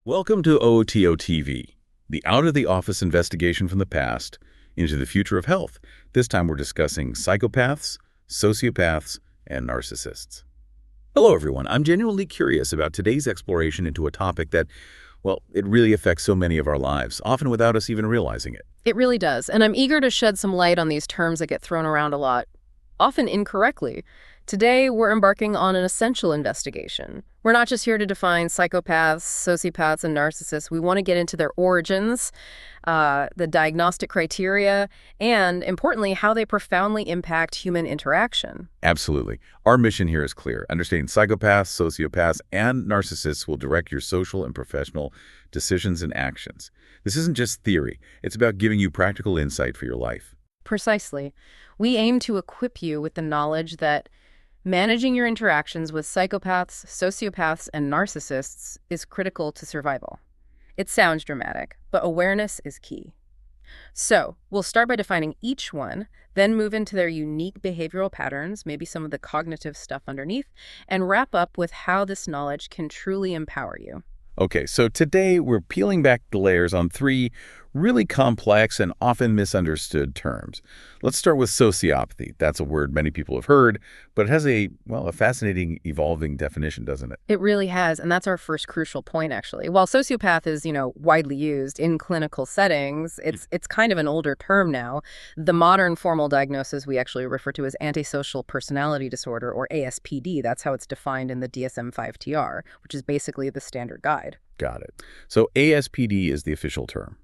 Welcome to OOTO TV, the out-of-the-office investigation from the past into the future of health. This time we're discussing psychopaths, sociopaths, and narcissists. Hello, everyone. I'm genuinely curious about today's exploration into a topic that, well, it really affects so many of our lives, often without us even realizing it. It really does, and I'm eager to shed some light on these terms that get thrown around a lot, often incorrectly. Today, we're embarking on an essential investigation. We're not just here to define psychopaths, sociopaths, and narcissists. We want to get into their origins, the diagnostic criteria, and, importantly, how they profoundly impact human interaction. Absolutely. Our mission here is clear. Understanding psychopaths, sociopaths, and narcissists will direct your social and professional decisions and actions. This isn't just theory. It's about giving you practical insight for your life. Precisely. We aim to equip you with the knowledge that managing your interactions with psychopaths, sociopaths, and narcissists is critical to survival. It sounds dramatic, but awareness is key. So, we'll start by defining each one, then move into their unique behavioral patterns, maybe some of the cognitive stuff underneath, and wrap up with how this knowledge can truly empower you. Okay, so today we're peeling back the layers on three really complex and often misunderstood terms. Let's start with sociopathy. That's a word many people have heard, but it has a fascinating evolving definition, doesn't it? It really has, and that's our first crucial point, actually. While sociopath is, widely used in clinical settings, it's kind of an older term now. The modern formal diagnosis we actually refer to as Antisocial Personality Disorder, or ASPD. That's how it's defined in the DSM-5-TR, which is basically the standard guide. Got it. So ASPD is the official term.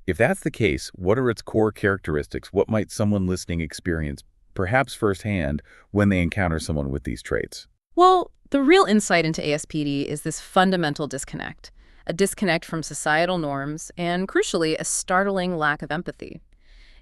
If that's the case, what are its core characteristics? What might someone listening experience, perhaps firsthand, when they encounter someone with these traits? Well, the real insight into ASPD is this fundamental disconnect, a disconnect from societal norms, and crucially, a startling lack of empathy.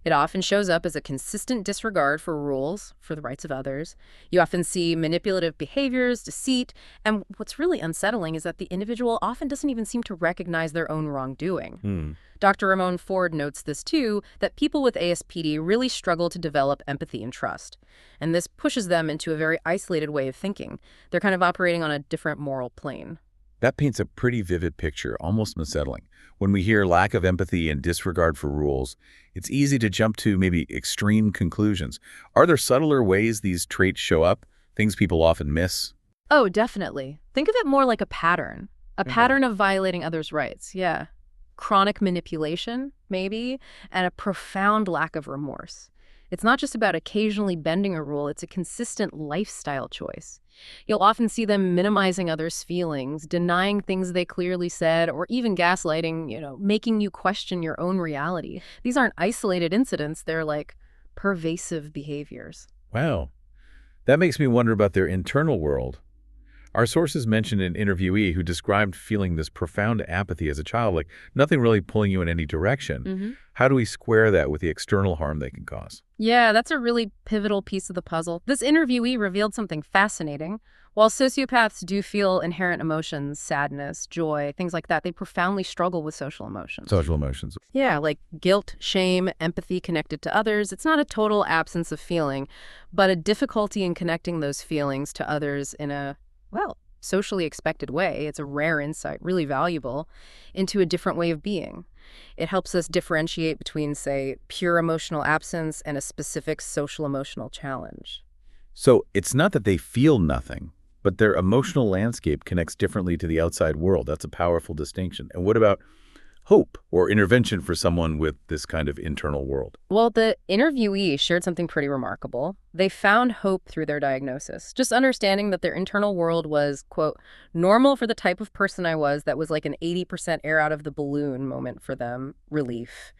It often shows up as a consistent disregard for rules, for the rights of others. You often see manipulative behaviors, deceit, and what's really unsettling is that the individual often doesn't even seem to recognize their own wrongdoing. Dr. Ramon Ford notes this too, that people with ASPD really struggle to develop empathy and trust. And this pushes them into a very isolated way of thinking. They're kind of operating on a different moral plane. That paints a pretty vivid picture, almost unsettling. When we hear lack of empathy and disregard for rules, it's easy to jump to maybe extreme conclusions. Are there subtler ways these traits show up, things people often miss? Oh, definitely. Think of it more like a pattern of violating others' rights, yeah. Chronic manipulation, maybe, and a profound lack of remorse. It's not just about occasionally bending a rule, it's a consistent lifestyle choice. You'll often see them minimizing others' feelings, denying things they clearly said, or even gaslighting, making you question your own reality. These aren't isolated incidents, they're like pervasive behaviors. Wow. That makes me wonder about their internal world. Our sources mentioned an interviewee who described feeling this profound apathy as a child, like nothing really pulling you in any direction. How do we square that with the external harm they can cause? Yeah, that's a really pivotal piece of the puzzle. This interviewee revealed something fascinating. While sociopaths do feel inherent emotions, sadness, joy, things like that, they profoundly struggle with social emotions. Social emotions. Yeah, like guilt, shame, empathy connected to others. It's not a total absence of feeling, but a difficulty in connecting those feelings to others in a socially expected way. It's a rare insight, really valuable, into a different way of being. It helps us differentiate between, say, pure emotional absence and a specific social emotional challenge. So it's not that they feel nothing, but their emotional landscape connects differently to the outside world. That's a powerful distinction. And what about hope or intervention for someone with this kind of internal world? Well, the interviewee shared something pretty remarkable. They found hope through their diagnosis, just understanding that their internal world was, quote, normal for the type of person I was. That was like an 80% air out of the balloon moment for them, relief.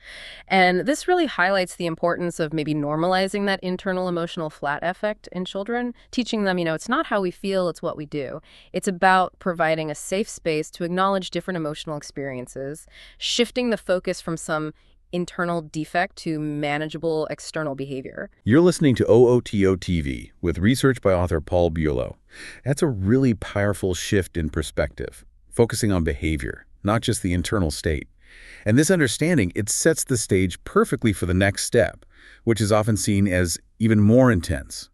And this really highlights the importance of maybe normalizing that internal emotional flat affect in children, teaching them, it's not how we feel, it's what we do. It's about providing a safe space to acknowledge different emotional experiences, shifting the focus from some internal defect to manageable external behavior. You're listening to OOTO TV with research by author Paul Bulow. That's a really powerful shift in perspective, focusing on behavior, not just the internal state. And this understanding, it sets the stage perfectly for the next step, which is often seen as even more intense.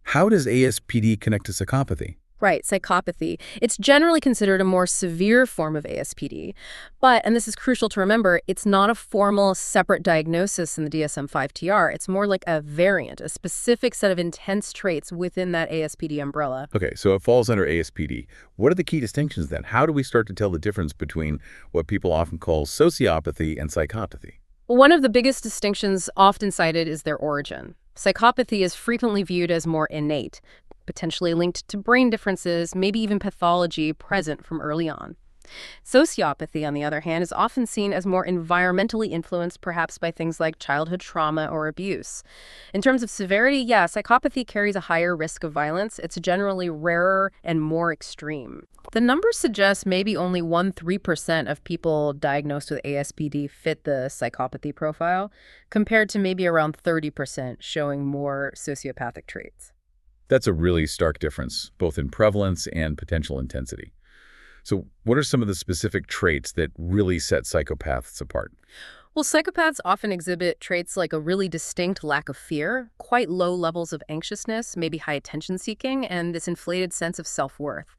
How does ASPD connect to psychopathy? Right, psychopathy. It's generally considered a more severe form of ASPD. But, and this is crucial to remember, it's not a formal separate diagnosis in the DSM-5-TR. It's more like a variant, a specific set of intense traits within that ASPD umbrella. Okay, so it falls under ASPD. What are the key distinctions then? How do we start to tell the difference between what people often call sociopathy and psychopathy? One of the biggest distinctions often cited is their origin. Psychopathy is frequently viewed as more innate, potentially linked to brain differences, maybe even pathology present from early on. Sociopathy, on the other hand, is often seen as more environmentally influenced, perhaps by things like childhood trauma or abuse. In terms of severity, yeah, psychopathy carries a higher risk of violence. It's generally rarer and more extreme. The numbers suggest maybe only 1–3% of people diagnosed with ASPD fit the psychopathy profile, compared to maybe around 30% showing more sociopathic traits. That's a really stark difference, both in prevalence and potential intensity. So what are some of the specific traits that really set psychopaths apart? Well, psychopaths often exhibit traits like a really distinct lack of fear, quite low levels of anxiousness, maybe high attention-seeking, and this inflated sense of self-worth.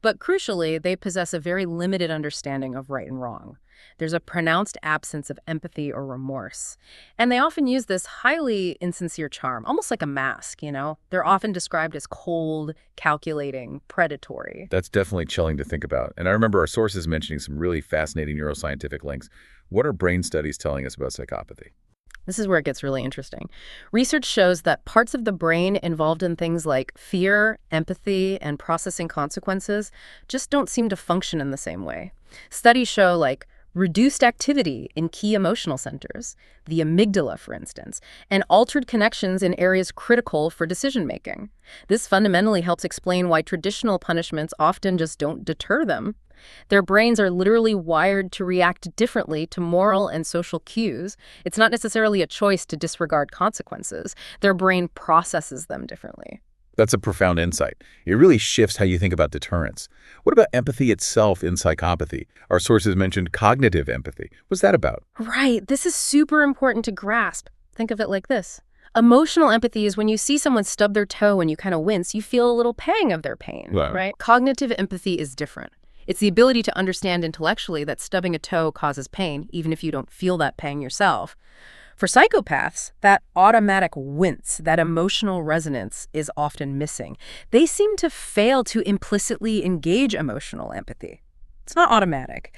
But crucially, they possess a very limited understanding of right and wrong. There's a pronounced absence of empathy or remorse. And they often use this highly insincere charm, almost like a mask, you know? They're often described as cold, calculating, predatory. That's definitely chilling to think about. And I remember our sources mentioning some really fascinating neuroscientific links. What are brain studies telling us about psychopathy? This is where it gets really interesting. Research shows that parts of the brain involved in things like fear, empathy, and processing consequences just don't seem to function in the same way. Studies show, like, reduced activity in key emotional centers, the amygdala, for instance, and altered connections in areas critical for decision-making. This fundamentally helps explain why traditional punishments often just don't deter them. Their brains are literally wired to react differently to moral and social cues. It's not necessarily a choice to disregard consequences. Their brain processes them differently. That's a profound insight. It really shifts how you think about deterrence. What about empathy itself in psychopathy? Our sources mentioned cognitive empathy. What's that about? Right. This is super important to grasp. Think of it like this. Emotional empathy is when you see someone stub their toe and you kind of wince, you feel a little pang of their pain, right? Cognitive empathy is different. It's the ability to understand intellectually that stubbing a toe causes pain, even if you don't feel that pang yourself. For psychopaths, that automatic wince, that emotional resonance is often missing. They seem to fail to implicitly engage emotional empathy. It's not automatic.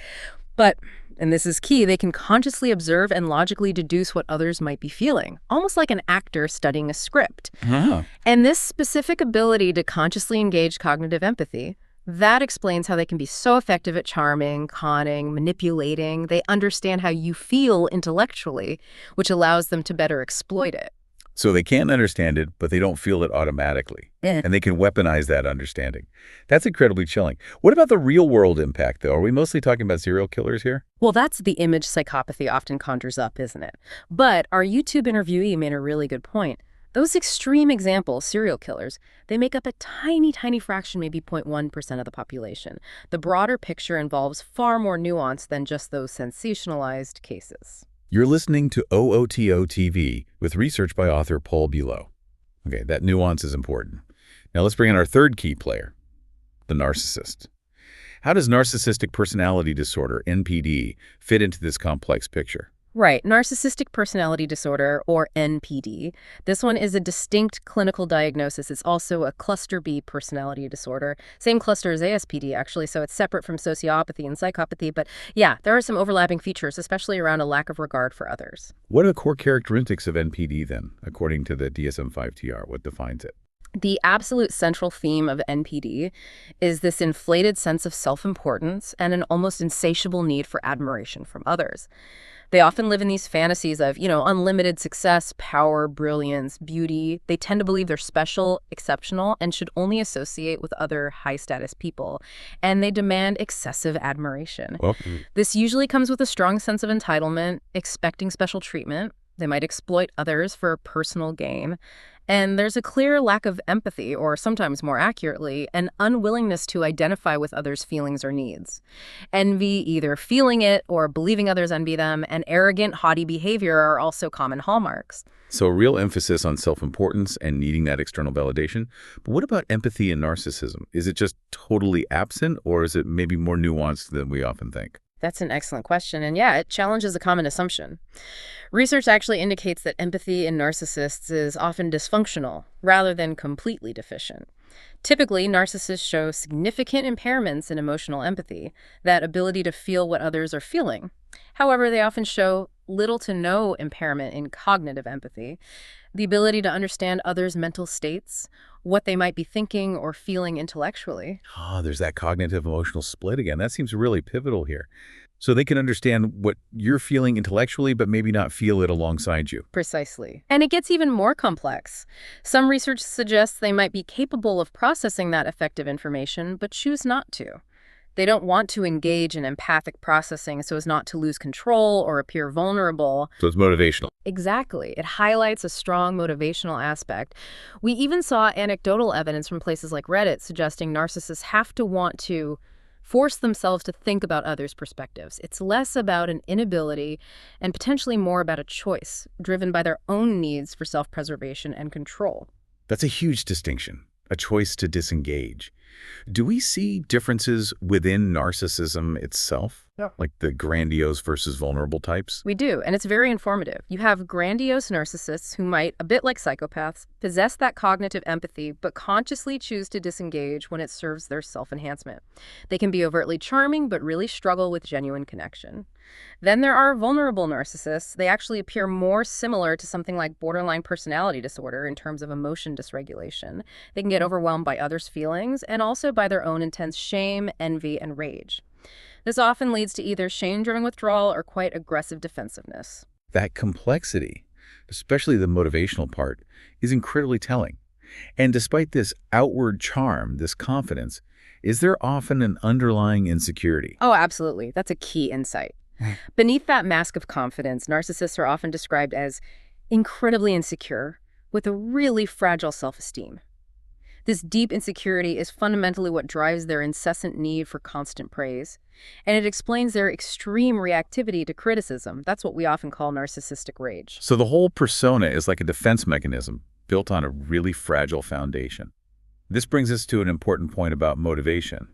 But, and this is key, they can consciously observe and logically deduce what others might be feeling, almost like an actor studying a script. And this specific ability to consciously engage cognitive empathy, that explains how they can be so effective at charming, conning, manipulating. They understand how you feel intellectually, which allows them to better exploit it. So they can understand it, but they don't feel it automatically. And they can weaponize that understanding. That's incredibly chilling. What about the real-world impact, though? Are we mostly talking about serial killers here? Well, that's the image psychopathy often conjures up, isn't it? But our YouTube interviewee made a really good point. Those extreme examples, serial killers, they make up a tiny, tiny fraction, maybe 0.1% of the population. The broader picture involves far more nuance than just those sensationalized cases. You're listening to OOTO TV with research by author Paul Bulow. Okay, that nuance is important. Now let's bring in our third key player, the narcissist. How does Narcissistic Personality Disorder, NPD, fit into this complex picture? Right. Narcissistic Personality Disorder, or NPD. This one is a distinct clinical diagnosis. It's also a cluster B personality disorder. Same cluster as ASPD, actually, so it's separate from sociopathy and psychopathy. But yeah, there are some overlapping features, especially around a lack of regard for others. What are the core characteristics of NPD, then, according to the DSM-5-TR? What defines it? The absolute central theme of NPD is this inflated sense of self-importance and an almost insatiable need for admiration from others. They often live in these fantasies of, unlimited success, power, brilliance, beauty. They tend to believe they're special, exceptional, and should only associate with other high-status people. And they demand excessive admiration. This usually comes with a strong sense of entitlement, expecting special treatment, They might exploit others for personal gain. And there's a clear lack of empathy, or sometimes more accurately, an unwillingness to identify with others' feelings or needs. Envy, either feeling it or believing others envy them, and arrogant, haughty behavior are also common hallmarks. So a real emphasis on self-importance and needing that external validation. But what about empathy and narcissism? Is it just totally absent, or is it maybe more nuanced than we often think? That's an excellent question, and yeah, it challenges a common assumption. Research actually indicates that empathy in narcissists is often dysfunctional rather than completely deficient. Typically, narcissists show significant impairments in emotional empathy, that ability to feel what others are feeling. However, they often show little to no impairment in cognitive empathy, the ability to understand others' mental states, what they might be thinking or feeling intellectually. There's that cognitive emotional split again. That seems really pivotal here. So they can understand what you're feeling intellectually, but maybe not feel it alongside you. Precisely. And it gets even more complex. Some research suggests they might be capable of processing that affective information, but choose not to. They don't want to engage in empathic processing so as not to lose control or appear vulnerable. So it's motivational. Exactly. It highlights a strong motivational aspect. We even saw anecdotal evidence from places like Reddit suggesting narcissists have to want to force themselves to think about others' perspectives. It's less about an inability and potentially more about a choice, driven by their own needs for self-preservation and control. That's a huge distinction, a choice to disengage. Do we see differences within narcissism itself? Yeah. Like the grandiose versus vulnerable types? We do, and it's very informative. You have grandiose narcissists who might, a bit like psychopaths, possess that cognitive empathy but consciously choose to disengage when it serves their self-enhancement. They can be overtly charming but really struggle with genuine connection. Then there are vulnerable narcissists. They actually appear more similar to something like borderline personality disorder in terms of emotion dysregulation. They can get overwhelmed by others' feelings and also by their own intense shame, envy, and rage. This often leads to either shame-driven withdrawal or quite aggressive defensiveness. That complexity, especially the motivational part, is incredibly telling. And despite this outward charm, this confidence, is there often an underlying insecurity? Oh, absolutely. That's a key insight. Beneath that mask of confidence, narcissists are often described as incredibly insecure with a really fragile self-esteem. This deep insecurity is fundamentally what drives their incessant need for constant praise, and it explains their extreme reactivity to criticism. That's what we often call narcissistic rage. So the whole persona is like a defense mechanism built on a really fragile foundation. This brings us to an important point about motivation.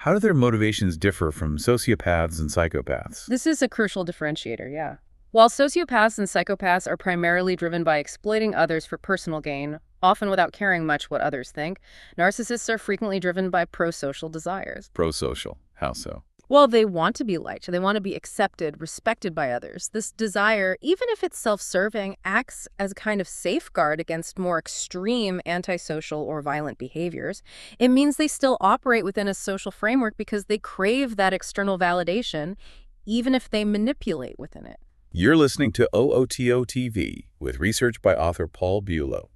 How do their motivations differ from sociopaths and psychopaths? This is a crucial differentiator, yeah. While sociopaths and psychopaths are primarily driven by exploiting others for personal gain, often without caring much what others think, narcissists are frequently driven by pro-social desires. Pro-social. How so? Well, they want to be liked. They want to be accepted, respected by others. This desire, even if it's self-serving, acts as a kind of safeguard against more extreme antisocial or violent behaviors. It means they still operate within a social framework because they crave that external validation, even if they manipulate within it. You're listening to OOTO TV with research by author Paul Bulow.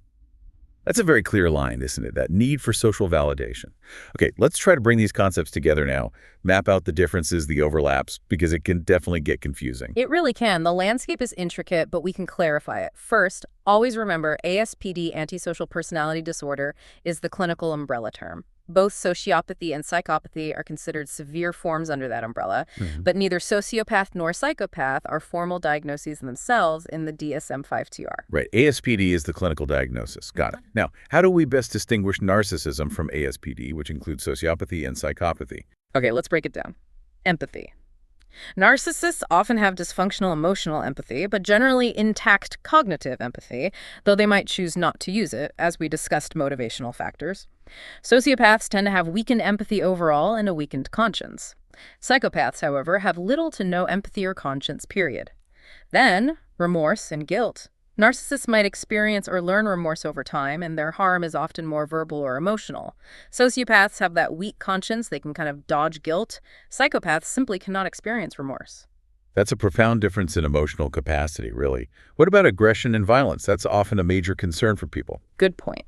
That's a very clear line, isn't it? That need for social validation. Okay, let's try to bring these concepts together now, map out the differences, the overlaps, because it can definitely get confusing. It really can. The landscape is intricate, but we can clarify it. First, always remember ASPD, Antisocial Personality Disorder, is the clinical umbrella term. Both sociopathy and psychopathy are considered severe forms under that umbrella, but neither sociopath nor psychopath are formal diagnoses themselves in the DSM-5-TR. Right. ASPD is the clinical diagnosis. Got it. Now, how do we best distinguish narcissism from ASPD, which includes sociopathy and psychopathy? Okay, let's break it down. Empathy. Narcissists often have dysfunctional emotional empathy, but generally intact cognitive empathy, though they might choose not to use it, as we discussed motivational factors. Sociopaths tend to have weakened empathy overall and a weakened conscience. Psychopaths, however, have little to no empathy or conscience, period. Then, remorse and guilt. Narcissists might experience or learn remorse over time, and their harm is often more verbal or emotional. Sociopaths have that weak conscience. They can kind of dodge guilt. Psychopaths simply cannot experience remorse. That's a profound difference in emotional capacity, really. What about aggression and violence? That's often a major concern for people. Good point.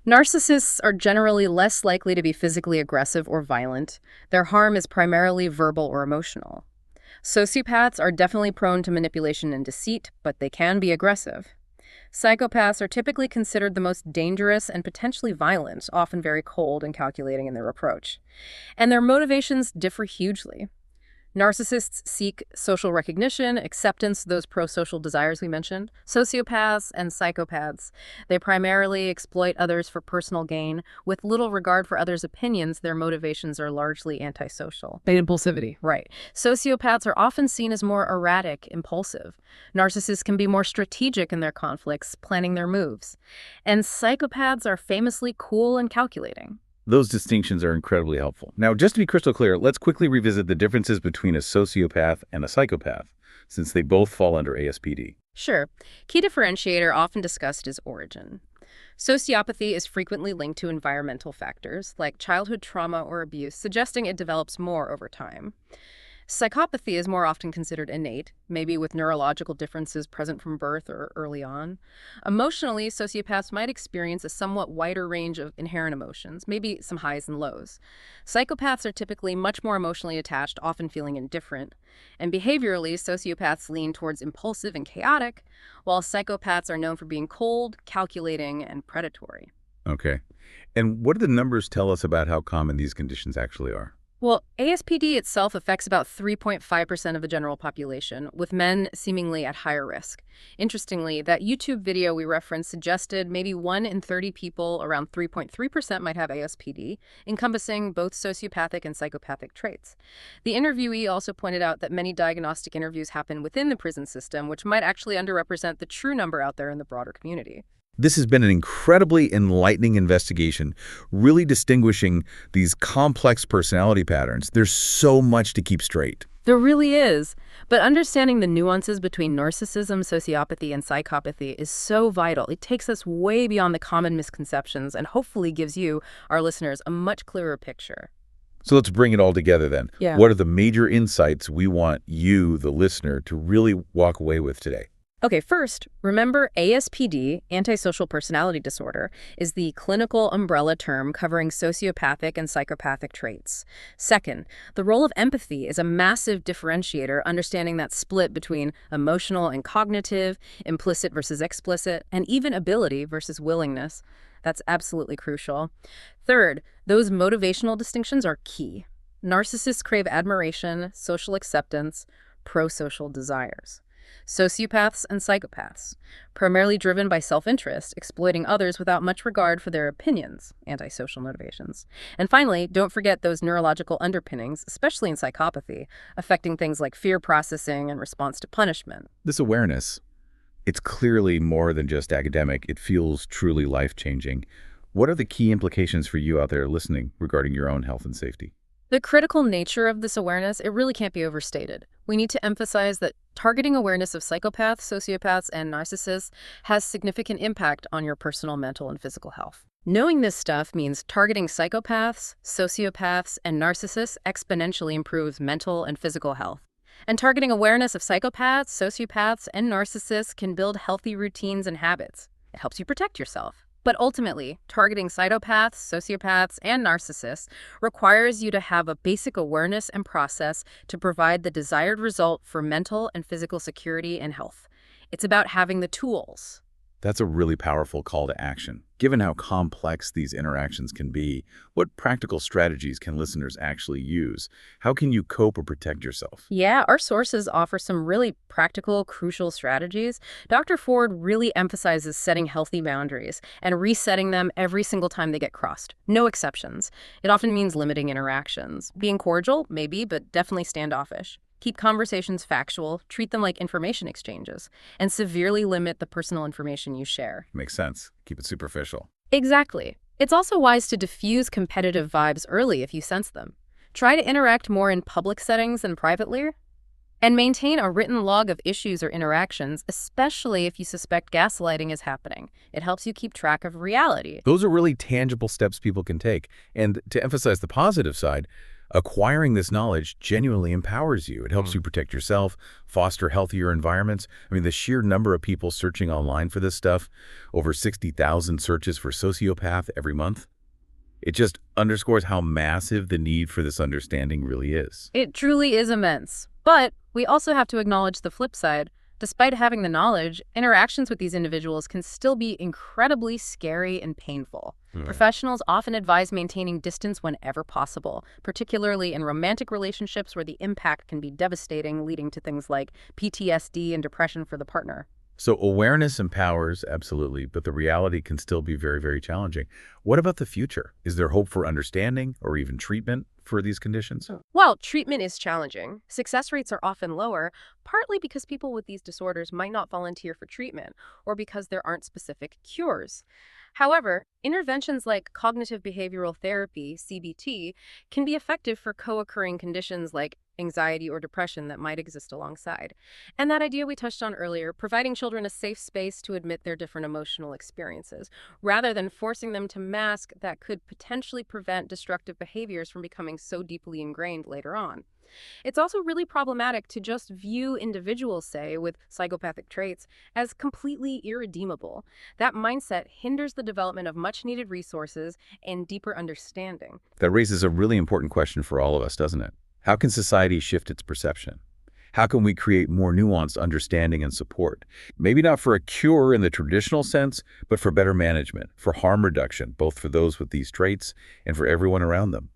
Narcissists are generally less likely to be physically aggressive or violent. Their harm is primarily verbal or emotional. Sociopaths are definitely prone to manipulation and deceit, but they can be aggressive. Psychopaths are typically considered the most dangerous and potentially violent, often very cold and calculating in their approach. And their motivations differ hugely. Narcissists seek social recognition, acceptance, those pro-social desires we mentioned. Sociopaths and psychopaths, they primarily exploit others for personal gain. With little regard for others' opinions, their motivations are largely antisocial. Impulsivity. Right. Sociopaths are often seen as more erratic, impulsive. Narcissists can be more strategic in their conflicts, planning their moves. And psychopaths are famously cool and calculating. Those distinctions are incredibly helpful. Now, just to be crystal clear, let's quickly revisit the differences between a sociopath and a psychopath, since they both fall under ASPD. Sure. Key differentiator often discussed is origin. Sociopathy is frequently linked to environmental factors, like childhood trauma or abuse, suggesting it develops more over time. Psychopathy is more often considered innate, maybe with neurological differences present from birth or early on. Emotionally, sociopaths might experience a somewhat wider range of inherent emotions, maybe some highs and lows. Psychopaths are typically much more emotionally attached, often feeling indifferent. And behaviorally, sociopaths lean towards impulsive and chaotic, while psychopaths are known for being cold, calculating, and predatory. Okay. And what do the numbers tell us about how common these conditions actually are? Well, ASPD itself affects about 3.5% of the general population, with men seemingly at higher risk. Interestingly, that YouTube video we referenced suggested maybe 1 in 30 people, around 3.3%, might have ASPD, encompassing both sociopathic and psychopathic traits. The interviewee also pointed out that many diagnostic interviews happen within the prison system, which might actually underrepresent the true number out there in the broader community. This has been an incredibly enlightening investigation, really distinguishing these complex personality patterns. There's so much to keep straight. There really is. But understanding the nuances between narcissism, sociopathy, and psychopathy is so vital. It takes us way beyond the common misconceptions and hopefully gives you, our listeners, a much clearer picture. So let's bring it all together then. Yeah. What are the major insights we want you, the listener, to really walk away with today? Okay, first, remember ASPD, Antisocial Personality Disorder, is the clinical umbrella term covering sociopathic and psychopathic traits. Second, the role of empathy is a massive differentiator, understanding that split between emotional and cognitive, implicit versus explicit, and even ability versus willingness. That's absolutely crucial. Third, those motivational distinctions are key. Narcissists crave admiration, social acceptance, pro-social desires. Sociopaths and psychopaths, primarily driven by self-interest, exploiting others without much regard for their opinions, antisocial motivations. And finally, don't forget those neurological underpinnings, especially in psychopathy, affecting things like fear processing and response to punishment. This awareness, it's clearly more than just academic. It feels truly life-changing. What are the key implications for you out there listening regarding your own health and safety? The critical nature of this awareness, it really can't be overstated. We need to emphasize that targeting awareness of psychopaths, sociopaths, and narcissists has significant impact on your personal, mental, and physical health. Knowing this stuff means targeting psychopaths, sociopaths, and narcissists exponentially improves mental and physical health. And targeting awareness of psychopaths, sociopaths, and narcissists can build healthy routines and habits. It helps you protect yourself. But ultimately, targeting psychopaths, sociopaths, and narcissists requires you to have a basic awareness and process to provide the desired result for mental and physical security and health. It's about having the tools. That's a really powerful call to action. Given how complex these interactions can be, what practical strategies can listeners actually use? How can you cope or protect yourself? Yeah, our sources offer some really practical, crucial strategies. Dr. Ford really emphasizes setting healthy boundaries and resetting them every single time they get crossed. No exceptions. It often means limiting interactions. Being cordial, maybe, but definitely standoffish. Keep conversations factual, treat them like information exchanges, and severely limit the personal information you share. Makes sense. Keep it superficial. Exactly. It's also wise to diffuse competitive vibes early if you sense them. Try to interact more in public settings than privately. And maintain a written log of issues or interactions, especially if you suspect gaslighting is happening. It helps you keep track of reality. Those are really tangible steps people can take. And to emphasize the positive side, acquiring this knowledge genuinely empowers you. It helps you protect yourself, foster healthier environments. I mean, the sheer number of people searching online for this stuff, over 60,000 searches for sociopath every month. It just underscores how massive the need for this understanding really is. It truly is immense. But we also have to acknowledge the flip side. Despite having the knowledge, interactions with these individuals can still be incredibly scary and painful. Professionals often advise maintaining distance whenever possible, particularly in romantic relationships where the impact can be devastating, leading to things like PTSD and depression for the partner. So awareness empowers, absolutely, but the reality can still be very, very challenging. What about the future? Is there hope for understanding or even treatment for these conditions? While treatment is challenging, success rates are often lower, partly because people with these disorders might not volunteer for treatment or because there aren't specific cures. However, interventions like cognitive behavioral therapy, CBT, can be effective for co-occurring conditions like anxiety or depression that might exist alongside. And that idea we touched on earlier, providing children a safe space to admit their different emotional experiences, rather than forcing them to mask that could potentially prevent destructive behaviors from becoming so deeply ingrained later on. It's also really problematic to just view individuals, say, with psychopathic traits as completely irredeemable. That mindset hinders the development of much-needed resources and deeper understanding. That raises a really important question for all of us, doesn't it? How can society shift its perception? How can we create more nuanced understanding and support? Maybe not for a cure in the traditional sense, but for better management, for harm reduction, both for those with these traits and for everyone around them.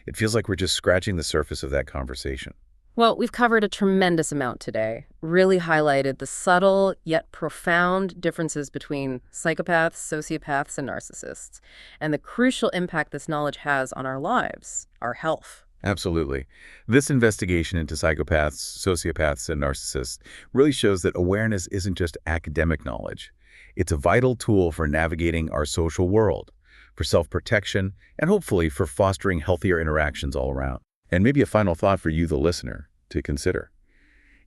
It feels like we're just scratching the surface of that conversation. Well, we've covered a tremendous amount today, really highlighted the subtle yet profound differences between psychopaths, sociopaths, and narcissists, and the crucial impact this knowledge has on our lives, our health. Absolutely. This investigation into psychopaths, sociopaths, and narcissists really shows that awareness isn't just academic knowledge. It's a vital tool for navigating our social world, for self-protection, and hopefully for fostering healthier interactions all around. And maybe a final thought for you, the listener, to consider.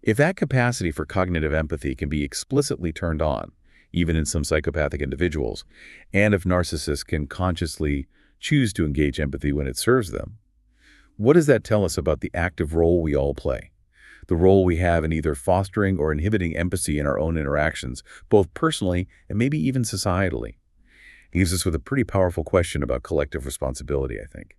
If that capacity for cognitive empathy can be explicitly turned on, even in some psychopathic individuals, and if narcissists can consciously choose to engage empathy when it serves them, what does that tell us about the active role we all play? The role we have in either fostering or inhibiting empathy in our own interactions, both personally and maybe even societally. It leaves us with a pretty powerful question about collective responsibility, I think.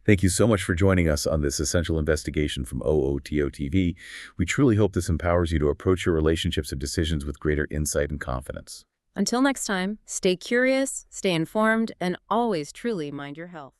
Thank you so much for joining us on this essential investigation from OOTO-TV. We truly hope this empowers you to approach your relationships and decisions with greater insight and confidence. Until next time, stay curious, stay informed, and always truly mind your health.